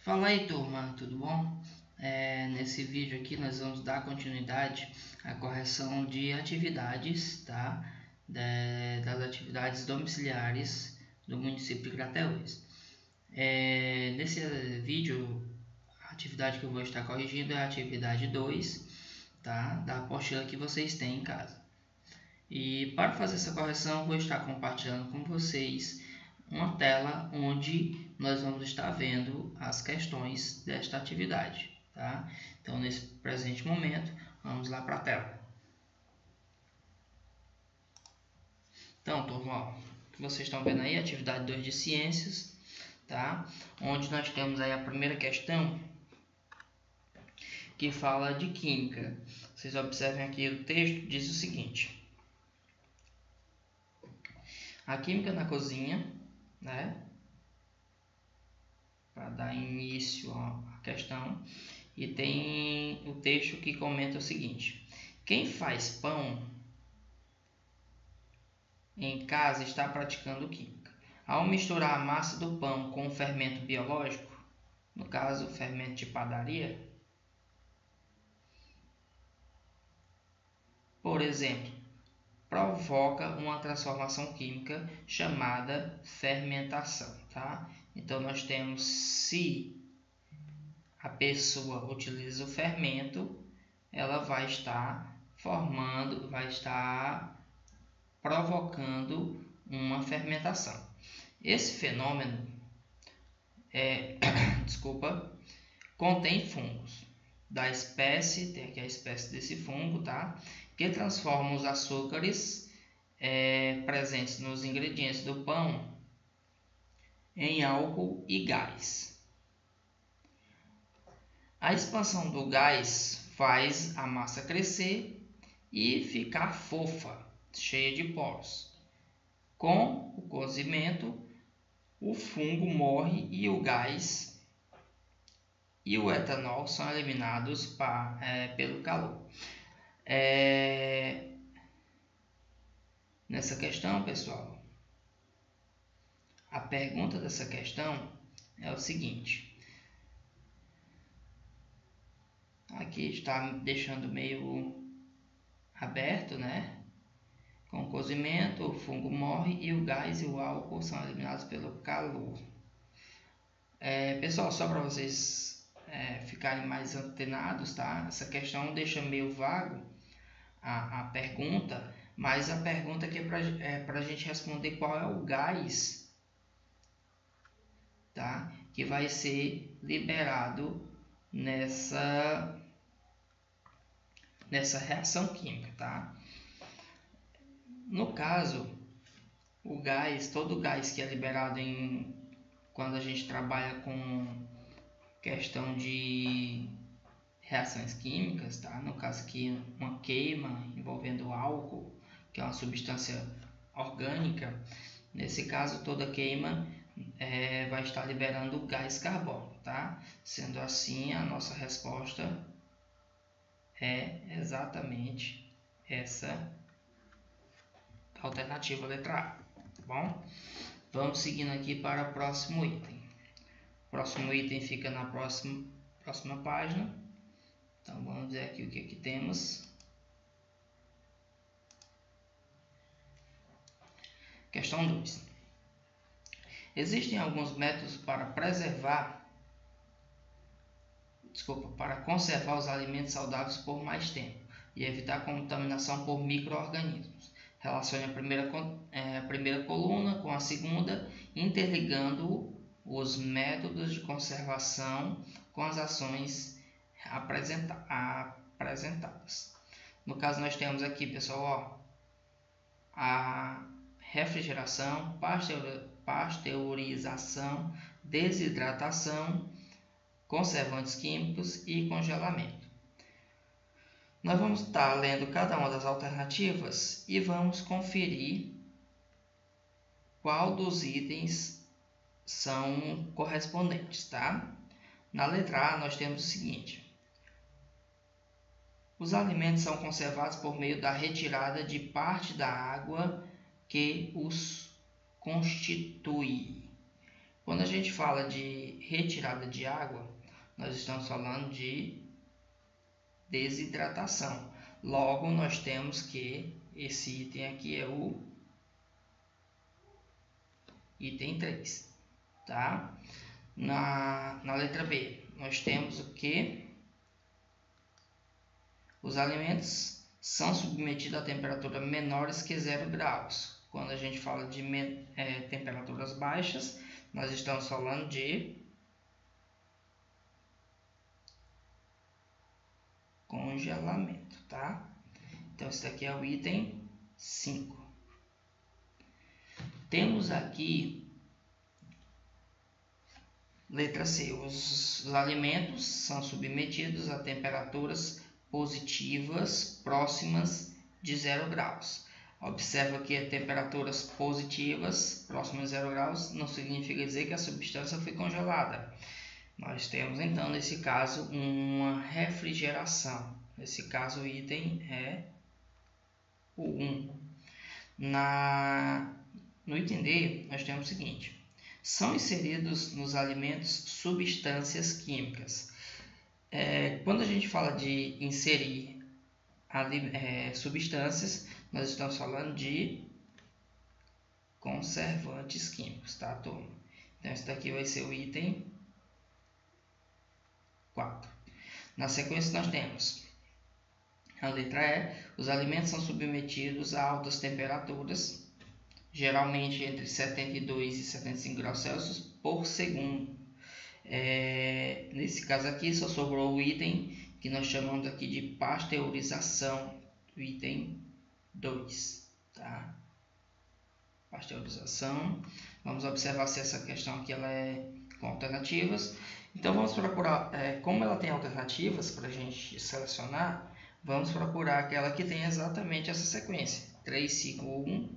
Fala aí, turma, tudo bom? Nesse vídeo aqui nós vamos dar continuidade à correção de atividades, tá? Das atividades domiciliares do município de Crateús. Nesse vídeo, a atividade que eu vou estar corrigindo é a atividade 2, tá? Da apostila que vocês têm em casa. E para fazer essa correção, eu vou estar compartilhando com vocês uma tela onde nós vamos estar vendo as questões desta atividade, tá? Então, nesse presente momento, vamos lá para a tela. Então, turma, ó, vocês estão vendo aí a atividade 2 de ciências, tá? Onde nós temos aí a primeira questão que fala de química. Vocês observem aqui o texto, diz o seguinte: a química na cozinha, né? Para dar início à questão, e tem o texto que comenta o seguinte: quem faz pão em casa está praticando química. Ao misturar a massa do pão com o fermento biológico, no caso o fermento de padaria, por exemplo, provoca uma transformação química chamada fermentação, tá? Então nós temos se a pessoa utiliza o fermento, ela vai estar provocando uma fermentação. Esse fenômeno contém fungos da espécie, tem aqui a espécie desse fungo, tá? Que transformam os açúcares presentes nos ingredientes do pão em álcool e gás. A expansão do gás faz a massa crescer e ficar fofa, cheia de poros. Com o cozimento, o fungo morre e o gás e o etanol são eliminados pelo calor. Nessa questão, pessoal, a pergunta dessa questão é o seguinte: aqui está deixando meio aberto, né? Com o cozimento, o fungo morre e o gás e o álcool são eliminados pelo calor. Pessoal, só para vocês ficarem mais antenados, tá? Essa questão deixa meio vago a pergunta, mas a pergunta aqui é para a gente responder qual é o gás, tá? Que vai ser liberado nessa reação química, tá? No caso, o gás, todo gás que é liberado quando a gente trabalha com questão de reações químicas, tá? No caso aqui, uma queima envolvendo álcool, que é uma substância orgânica. Nesse caso, toda queima vai estar liberando o gás carbônico, tá? Sendo assim, a nossa resposta é exatamente essa alternativa, letra A, tá bom? Vamos seguindo aqui para o próximo item. O próximo item fica na próxima página. Então vamos ver aqui o que temos. Questão 2. Existem alguns métodos para conservar os alimentos saudáveis por mais tempo e evitar contaminação por micro-organismos. Relacione a primeira coluna com a segunda, interligando os métodos de conservação com as ações apresentadas. No caso, nós temos aqui, pessoal, a refrigeração, pasteurização, desidratação, conservantes químicos e congelamento. Nós vamos estar lendo cada uma das alternativas e vamos conferir qual dos itens são correspondentes, tá? Na letra A, nós temos o seguinte: os alimentos são conservados por meio da retirada de parte da água que os constitui. Quando a gente fala de retirada de água, nós estamos falando de desidratação. Logo, nós temos que esse item aqui é o item 3, tá? Na letra B, nós temos o que? Os alimentos são submetidos a temperaturas menores que 0 graus. Quando a gente fala de temperaturas baixas, nós estamos falando de congelamento, tá? Então, esse daqui é o item 5. Temos aqui, letra C, os alimentos são submetidos a temperaturas positivas próximas de 0 graus. Observa que temperaturas positivas próximas de 0 graus não significa dizer que a substância foi congelada. Nós temos então, nesse caso, uma refrigeração. Nesse caso, o item é o 1. No item D, nós temos o seguinte: são inseridos nos alimentos substâncias químicas. Quando a gente fala de inserir substâncias, nós estamos falando de conservantes químicos, tá, turma? Então, esse daqui vai ser o item 4. Na sequência, nós temos a letra E. Os alimentos são submetidos a altas temperaturas, geralmente entre 72 e 75 graus Celsius por segundo. Nesse caso aqui, só sobrou o item que nós chamamos aqui de pasteurização, o item 2, tá? Pasteurização. Vamos observar se essa questão aqui ela é com alternativas. Então, vamos procurar, como ela tem alternativas para a gente selecionar, vamos procurar aquela que tem exatamente essa sequência: 3, 5, 1,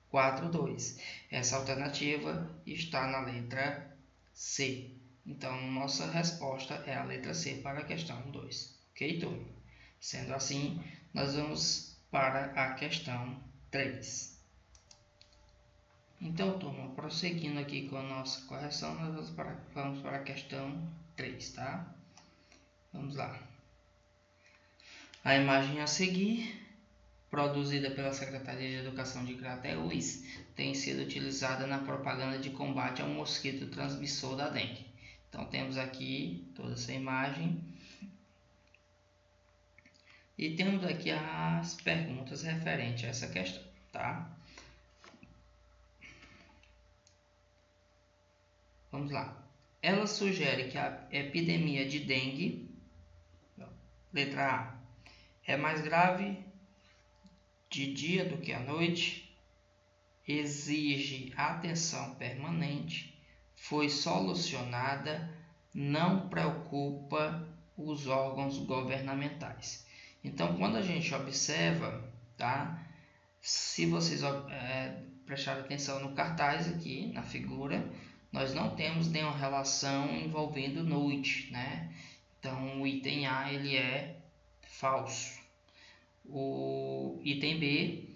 4, 2. Essa alternativa está na letra C. Então, nossa resposta é a letra C para a questão 2. Ok, turma? Sendo assim, nós vamos para a questão 3. Então, turma, prosseguindo aqui com a nossa correção, nós vamos para a questão 3, tá? Vamos lá. A imagem a seguir, produzida pela Secretaria de Educação de Crateús, tem sido utilizada na propaganda de combate ao mosquito transmissor da dengue. Então, temos aqui toda essa imagem e temos aqui as perguntas referentes a essa questão, tá? Vamos lá. Ela sugere que a epidemia de dengue, letra A, é mais grave de dia do que à noite, exige atenção permanente, foi solucionada, não preocupa os órgãos governamentais. Então, quando a gente observa, tá? Se vocês prestarem atenção no cartaz aqui, na figura, nós não temos nenhuma relação envolvendo noite, né? Então, o item A ele é falso. O item B,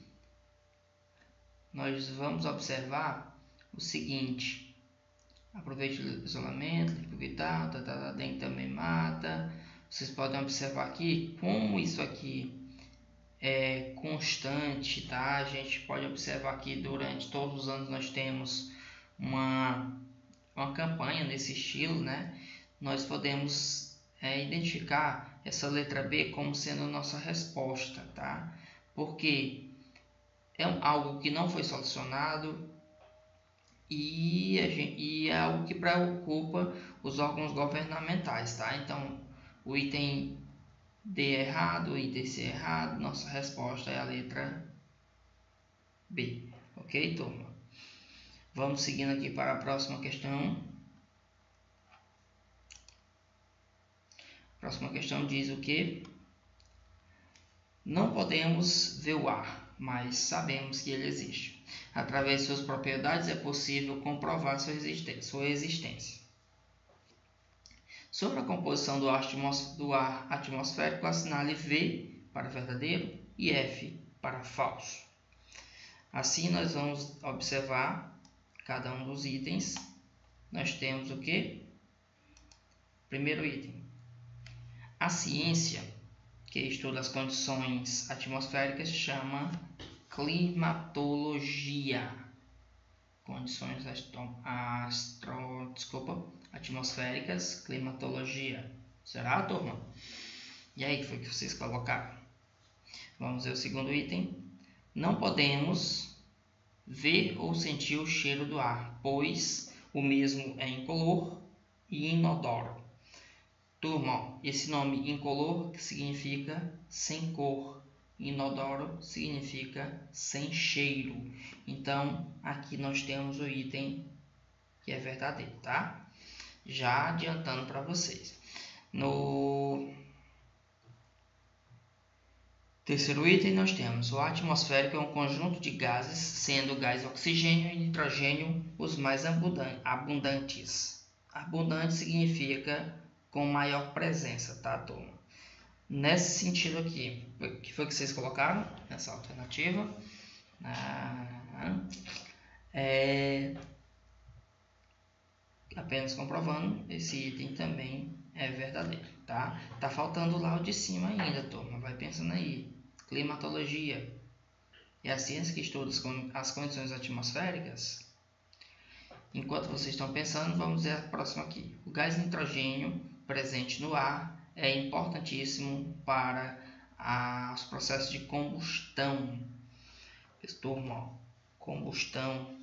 nós vamos observar o seguinte: aproveite o isolamento, evitar, a dengue também mata. Vocês podem observar aqui como isso aqui é constante, tá? A gente pode observar que durante todos os anos nós temos uma campanha nesse estilo, né? Nós podemos identificar essa letra B como sendo a nossa resposta, tá? Porque é algo que não foi solucionado e é algo que preocupa os órgãos governamentais, tá? Então, o item D é errado, o item C é errado, nossa resposta é a letra B, ok, turma? Vamos seguindo aqui para a próxima questão. A próxima questão diz o que? Não podemos ver o ar, mas sabemos que ele existe. Através de suas propriedades é possível comprovar sua existência. Sobre a composição do ar atmosférico, assinale V para verdadeiro e F para falso. Assim, nós vamos observar cada um dos itens nós temos o que? Primeiro item. A ciência que estuda as condições atmosféricas chama climatologia. Condições atmosféricas, climatologia. Será, turma? E aí, o que foi que vocês colocaram? Vamos ver o segundo item. Não podemos ver ou sentir o cheiro do ar, pois o mesmo é incolor e inodoro. Turma, esse nome incolor significa sem cor, inodoro significa sem cheiro. Então, aqui nós temos o item que é verdadeiro, tá? Já adiantando para vocês. No terceiro item nós temos: o atmosférico é um conjunto de gases, sendo o gás oxigênio e nitrogênio os mais abundantes. Abundante significa com maior presença, tá, turma? Nesse sentido aqui, o que foi que vocês colocaram nessa alternativa? Apenas comprovando, esse item também é verdadeiro, tá? Tá faltando lá o de cima ainda, turma. Vai pensando aí. Climatologia é a ciência que estuda as condições atmosféricas. Enquanto vocês estão pensando, vamos ver a próxima aqui. O gás nitrogênio presente no ar é importantíssimo para os processos de combustão. Turma, combustão.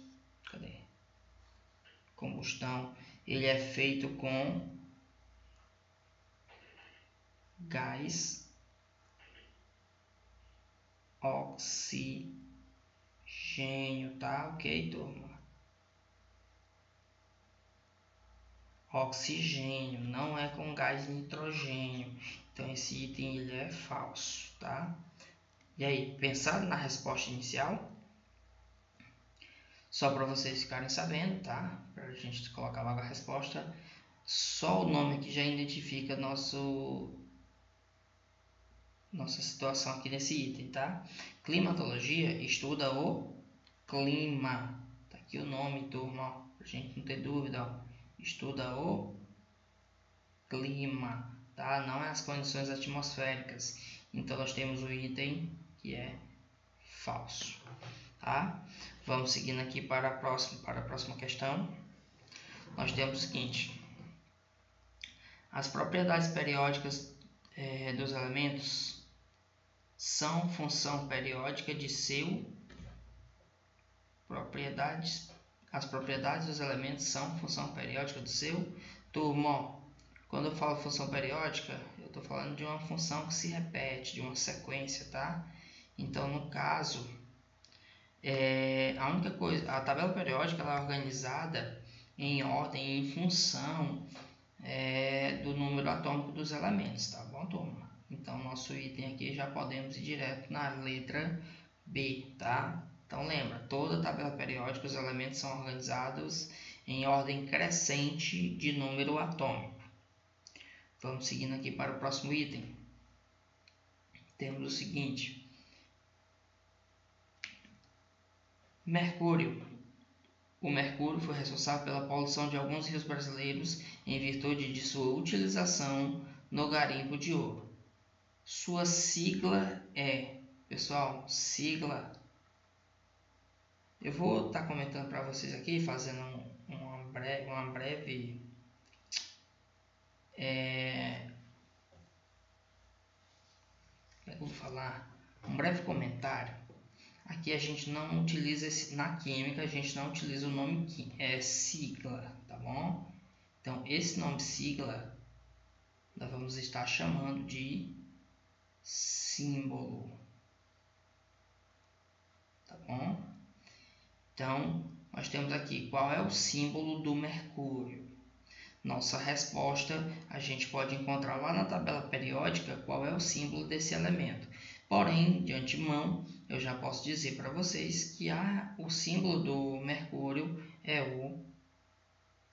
Cadê? Combustão. Ele é feito com gás oxigênio, tá? Ok, turma? Oxigênio, não é com gás nitrogênio. Então esse item ele é falso, tá? E aí, pensado na resposta inicial? Só para vocês ficarem sabendo, tá? Para a gente colocar logo a resposta. Só o nome aqui já identifica nossa situação aqui nesse item, tá? Climatologia estuda o clima. Tá aqui o nome, turma, para a gente não ter dúvida, ó. Estuda o clima, tá? Não é as condições atmosféricas. Então nós temos o item que é falso, tá? Vamos seguindo aqui para a próxima questão. Nós temos o seguinte: as propriedades periódicas dos elementos são função periódica de seu as propriedades dos elementos são função periódica do seu. Turma, quando eu falo função periódica, eu estou falando de uma função que se repete, de uma sequência, tá? Então, no caso, a única coisa, a tabela periódica ela é organizada em ordem, em função do número atômico dos elementos, tá bom, turma? Então, nosso item aqui já podemos ir direto na letra B, tá? Então, lembra, toda tabela periódica, os elementos são organizados em ordem crescente de número atômico. Vamos seguindo aqui para o próximo item. Temos o seguinte: Mercúrio. O mercúrio foi responsável pela poluição de alguns rios brasileiros em virtude de sua utilização no garimpo de ouro. Sua sigla é, pessoal, sigla. Eu vou estar comentando para vocês aqui, fazendo uma breve um breve comentário. Aqui a gente não utiliza na química, a gente não utiliza o nome sigla, tá bom? Então esse nome sigla nós vamos estar chamando de símbolo, tá bom? Então nós temos aqui qual é o símbolo do mercúrio. Nossa resposta a gente pode encontrar lá na tabela periódica qual é o símbolo desse elemento. Porém, de antemão, eu já posso dizer para vocês que o símbolo do mercúrio é o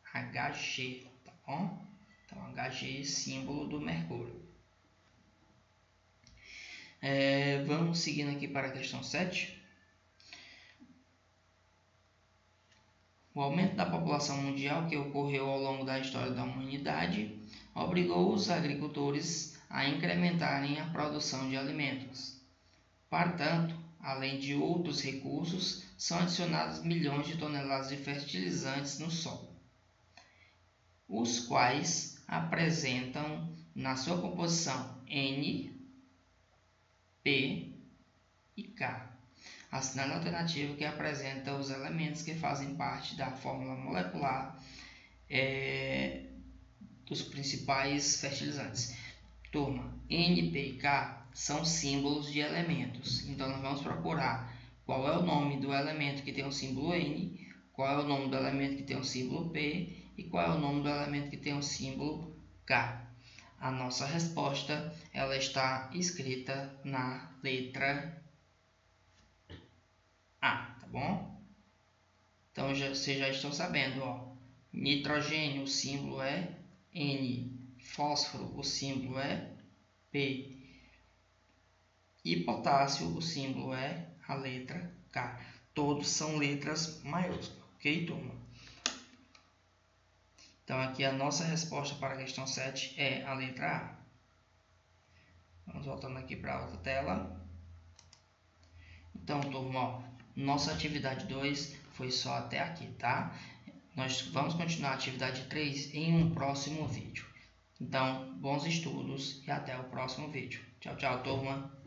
Hg, tá bom? Então, Hg, símbolo do mercúrio. Vamos seguindo aqui para a questão 7. O aumento da população mundial que ocorreu ao longo da história da humanidade obrigou os agricultores a incrementarem a produção de alimentos. Portanto, além de outros recursos, são adicionados milhões de toneladas de fertilizantes no solo, os quais apresentam na sua composição N, P e K. Assinale a alternativa que apresenta os elementos que fazem parte da fórmula molecular dos principais fertilizantes. Turma, N, P e K são símbolos de elementos. Então, nós vamos procurar qual é o nome do elemento que tem o símbolo N, qual é o nome do elemento que tem o símbolo P e qual é o nome do elemento que tem o símbolo K. A nossa resposta ela está escrita na letra A, tá bom? Então, vocês já estão sabendo, ó. Nitrogênio, o símbolo é N. Fósforo, o símbolo é P. E potássio, o símbolo é a letra K. Todos são letras maiúsculas, ok, turma? Então, aqui a nossa resposta para a questão 7 é a letra A. Vamos voltando aqui para a outra tela. Então, turma, ó, nossa atividade 2 foi só até aqui, tá? Nós vamos continuar a atividade 3 em um próximo vídeo. Então, bons estudos e até o próximo vídeo. Tchau, tchau, turma!